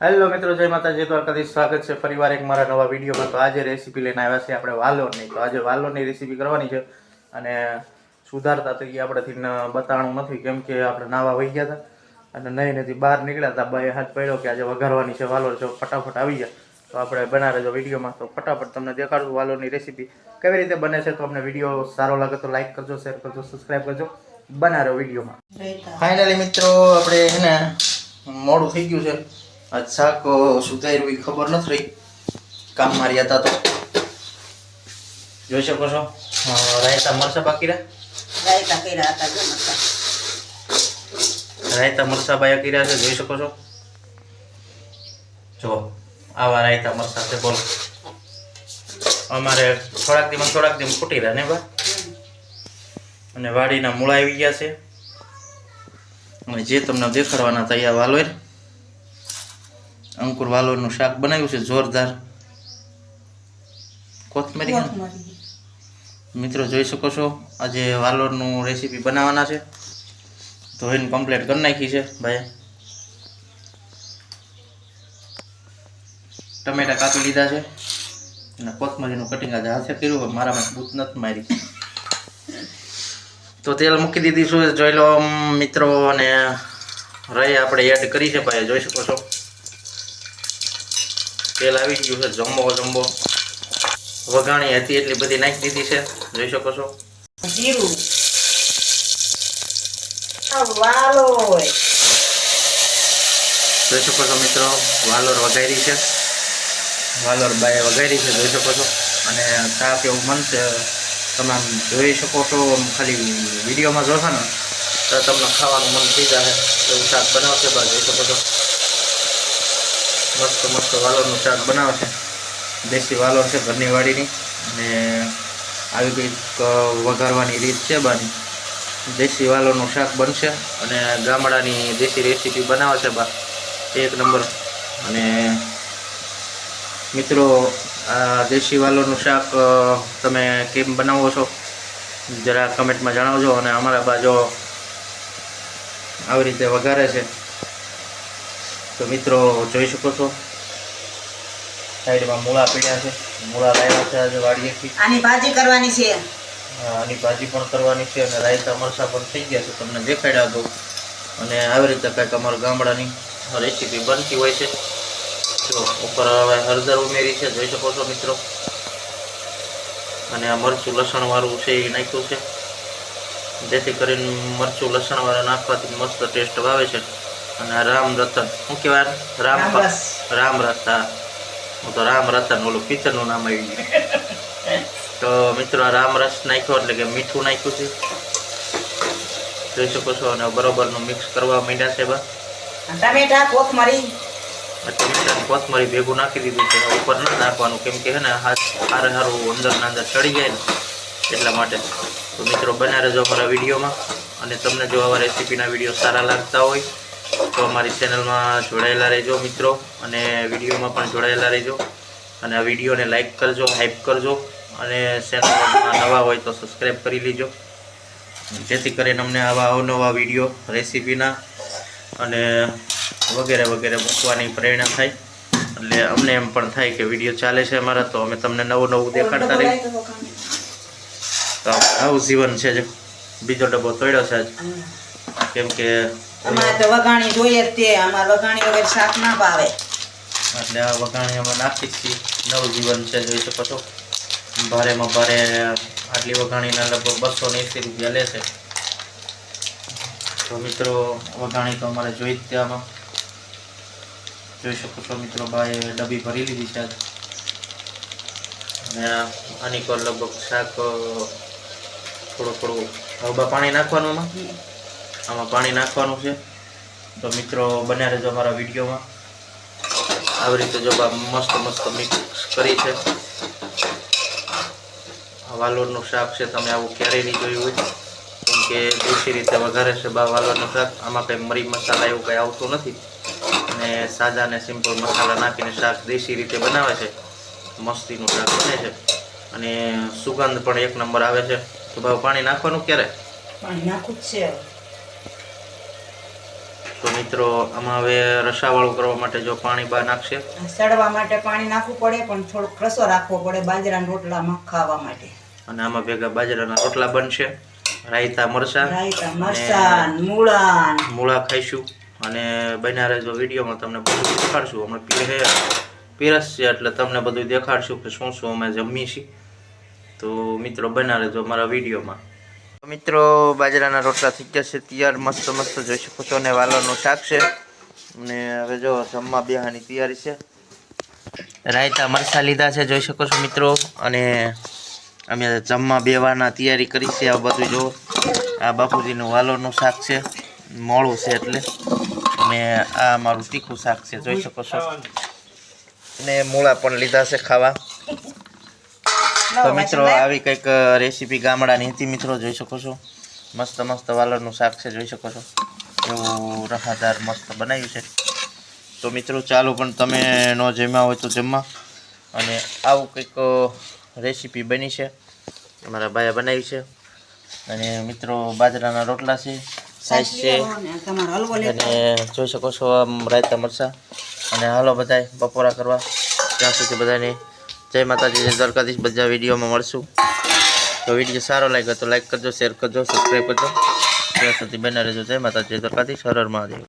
Hello મિત્રો, જય માતાજી, દ્વારકાધીશ. સ્વાગત છે ફરીવાર એક મારા નવા વિડીયોમાં. તો આજે રેસીપી લઈને આવ્યા છે આપણે વાલોરની. તો આજે વાલોરની રેસીપી કરવાની છે અને સુધારતા તો એ આપણેથી બતાવવાનું નથી, કેમ કે આપણે નાવા વહી ગયા હતા અને નહીં નથી બહાર નીકળ્યા હતા. બે હાથ પડ્યો કે આજે વઘારવાની છે વાલોર. જો ફટાફટ આવી જાય તો આપણે બના રહેજો વિડીયોમાં. તો ફટાફટ તમને દેખાડું વાલોરની રેસીપી કેવી રીતે બને છે. તો અમને વિડીયો સારો લાગે તો લાઈક કરજો, શેર કરજો, સબસ્ક્રાઈબ કરજો. બના રહ્યો વિડીયોમાં. ફાઇનલી મિત્રો આપણે એને મોડું થઈ ગયું છે. આજ શાક સુધાર્યું એ ખબર નથી રહી, કામ માર્યા હતા. તો જોઈ શકો છો રાયતા મરસા પાકી રાયતા મરસા બાયા કર્યા છે. જોઈ શકો છો, જો આવા રાયતા મરસા છે. બોલો, અમારે થોડાક દી ફૂટી રહ્યા ને બા. અને વાડીના મૂળા આવી ગયા છે. અને જે તમને દેખાડવાના હતા અહીંયા વાલોર અંકુર વાલોરનું શાક બનાવ્યું છે જોરદાર. કોથમરી મિત્રો જોઈ શકો છો, આજે વાલોરનું રેસીપી બનાવવાના છે. તો એને કમ્પ્લીટ કરી નાખી છે ભાઈ. ટમેટા કાપી લીધા છે અને કોથમરીનું કટિંગ આજે હાથે કર્યું. મારામાં બૂત નથી મારી. તો તેલ મૂકી દીધી છું, જોઈ લો મિત્રો. અને રહી આપણે એડ કરી છે ભાઈ, જોઈ શકો છો. તેલ આવી ગયું છે, જમ્બો વઘાણી હતી એટલી બધી નાખી દીધી છે. જોઈ શકો છો. જીરું વાલોર જોઈ શકો છો મિત્રો, વાલોર વઘારી છે. વાલોર બાય વઘારી છે, જોઈ શકો છો. અને શાક એવું બનશે, તમે આમ જોઈ શકો છો. ખાલી વિડીયોમાં જોશો ને તો તમને ખાવાનું મન થઈ જાય એવું શાક બનાવશે બા. જોઈ શકો છો, મસ્ત વાલોરનું શાક બનાવશે. દેશી વાલોર છે ઘરની વાડીની. અને આવી કંઈક વઘારવાની રીત છે બાની. દેશી વાલોરનું શાક બનશે અને ગામડાની દેશી રેસીપી બનાવે છે બા, એક નંબર. અને મિત્રો આ દેશી વાલોરનું શાક તમે કેમ બનાવો છો જરા કમેન્ટમાં જણાવજો. અને અમારા બાજુ આવી રીતે વઘારે છે. તો મિત્રો જોઈ શકો છો, સાઈડમાં મૂળા પીડ્યા છે. મૂળા લાવ્યા છે આજે વાડીએથી. આની ભાજી કરવાની છે. આની ભાજી પણ કરવાની છે. અને રાયતા મરસા પણ થઈ ગયા છે, તમને દેખાડ્યા હતો. અને આવી રીતે કંઈક અમારા ગામડાની રેસીપી બનતી હોય છે. જો ઉપર હવે હળદર ઉમેરી છે, જોઈ શકો છો મિત્રો. અને આ મરચું લસણવાળું છે એ નાખ્યું છે, જેથી કરીને મરચું લસણવાળું નાખવાથી મસ્ત ટેસ્ટ આવે છે. અને રામ રતન શું કહેવાય? રામ રસ. હા, હું તો રામ રતન ઓલું પિક્ચરનું નામ આવી ગયું. તો મિત્રો આ રામ રસ નાખ્યો એટલે કે મીઠું નાખ્યું છે, જોઈ શકો છો. અને બરોબરનું મિક્સ કરવા માંડ્યા છે બસ. ટમેટા કોથમરી ભેગું નાખી દીધું છે. ઉપર ન નાખવાનું, કેમ કે હે ને સારું અંદર ચડી જાય ને એટલા માટે. તો મિત્રો બના રહેજો અમારા વિડીયોમાં. અને તમને જો આવા રેસીપીના વિડીયો સારા લાગતા હોય તો અમારી ચેનલમાં જોડાયેલા રહેજો મિત્રો. અને વિડીયોમાં પણ જોડાયેલા રહેજો. અને આ વિડીયોને લાઈક કરજો, હાઈપ કરજો. અને ચેનલમાં નવા હોય તો સબસ્ક્રાઈબ કરી લેજો, જેથી કરીને અમને આવા અવનવા વિડીયો રેસીપીના અને વગેરે મૂકવાની પ્રેરણા થાય. એટલે અમને એમ પણ થાય કે વિડીયો ચાલે છે અમારા, તો અમે તમને નવું દેખાડતા રહીએ. તો આવું જીવન છે. જે બીજો ડબ્બો તોડ્યો છે આજ, કેમ કે અમારે તો વઘાણી જોઈએ જ તે. અમારે વઘાણી વગર શાક ના ભાવે. એટલે આ વઘાણી અમે નાખી છીએ. નવું જીવન છે, જોઈ શકો છો. ભારેમાં ભારે આટલી વઘાણીના લગભગ 280 રૂપિયા લે છે. તો મિત્રો વઘાણી તો અમારે જોઈ જ ત્યાંમાં જોઈ શકો છો મિત્રો. બાએ ડબ્બી ભરી લીધી છે. અને આની પર લગભગ શાક થોડું હળવા પાણી નાખવાનું. આમાં પાણી નાખવાનું છે. તો મિત્રો બન્યા રહેજો અમારા વિડીયોમાં. આવી રીતે જો મસ્ત મિક્સ કરી છે. વાલોરનું શાક છે, તમે આવું ક્યારેય નહીં જોયું હોય, કેમ કે દેશી રીતે વઘારે છે બા વાલોરનું શાક. આમાં કંઈ મરી મસાલા એવું કંઈ આવતું નથી. અને સાદા અને સિમ્પલ મસાલા નાખીને શાક દેશી રીતે બનાવે છે. મસ્તીનું શાક બને છે અને સુગંધ પણ એક નંબર આવે છે. તો ભાવ પાણી નાખવાનું ક્યારે? પાણી નાખવું જ છે. તો મિત્રો આમાં હવે રસાવાળું કરવા માટે જો પાણી બહાર નાખશે. સડવા માટે પાણી નાખવું પડે, પણ થોડોક રસો રાખવો પડે બાજરાના રોટલામાં ખાવા માટે. અને આમાં ભેગા બાજરાના રોટલા બનશે, રાયતા મરચાં, મૂળા ખાઈશું. અને બન્યા રહેજો વિડીયોમાં, તમને બધું દેખાડશું. અમે પીરસશે એટલે તમને બધું દેખાડશું કે શું શું અમે જમીએ છીએ. તો મિત્રો બન્યા રહેજો અમારા વિડીયોમાં. મિત્રો બાજરાના રોટલા થઈ ગયા છે તૈયાર, મસ્ત મસ્ત જોઈ શકો છો. અને વાલોરનું શાક છે. અને હવે જો જમવા બેહાની તૈયારી છે. રાયતા મરચાં લીધા છે જોઈ શકો છો મિત્રો. અને અમે જમવા બેવાના તૈયારી કરી છે. આ બધું જો આ બાપુજીનું વાલોરનું શાક છે, મોળું છે એટલે. અને આ મારું તીખું શાક છે જોઈ શકો છો. અને મૂળા પણ લીધા છે ખાવા. તો મિત્રો આવી કંઈક રેસીપી ગામડાની હતી મિત્રો, જોઈ શકો છો. મસ્ત મસ્ત વાલોરનું શાક છે જોઈ શકો છો. એવું રહાદાર મસ્ત બનાવ્યું છે. તો મિત્રો ચાલો પણ તમે ન જમ્યા હોય તો જમવા. અને આવું કંઈક રેસીપી બની છે, અમારા ભાઈએ બનાવી છે. અને મિત્રો બાજરાના રોટલા છે, સાઈઝ છે. અને જોઈ શકો છો આમ રાયતા મરચાં. અને હાલો બધાય બપોરા કરવા. ત્યાં સુધી બધાને જય માતાજી, જય દ્વારકાધીશ. બધા વિડીયોમાં મળશું. તો વિડીયો સારો લાગ્યો તો લાઈક કરજો, શેર કરજો, સબસ્ક્રાઈબ કરજો. ત્યાં સુધી બને રહેજો. જય માતાજી, જય દ્વારકાધીશ. હર હર મહાદેવ.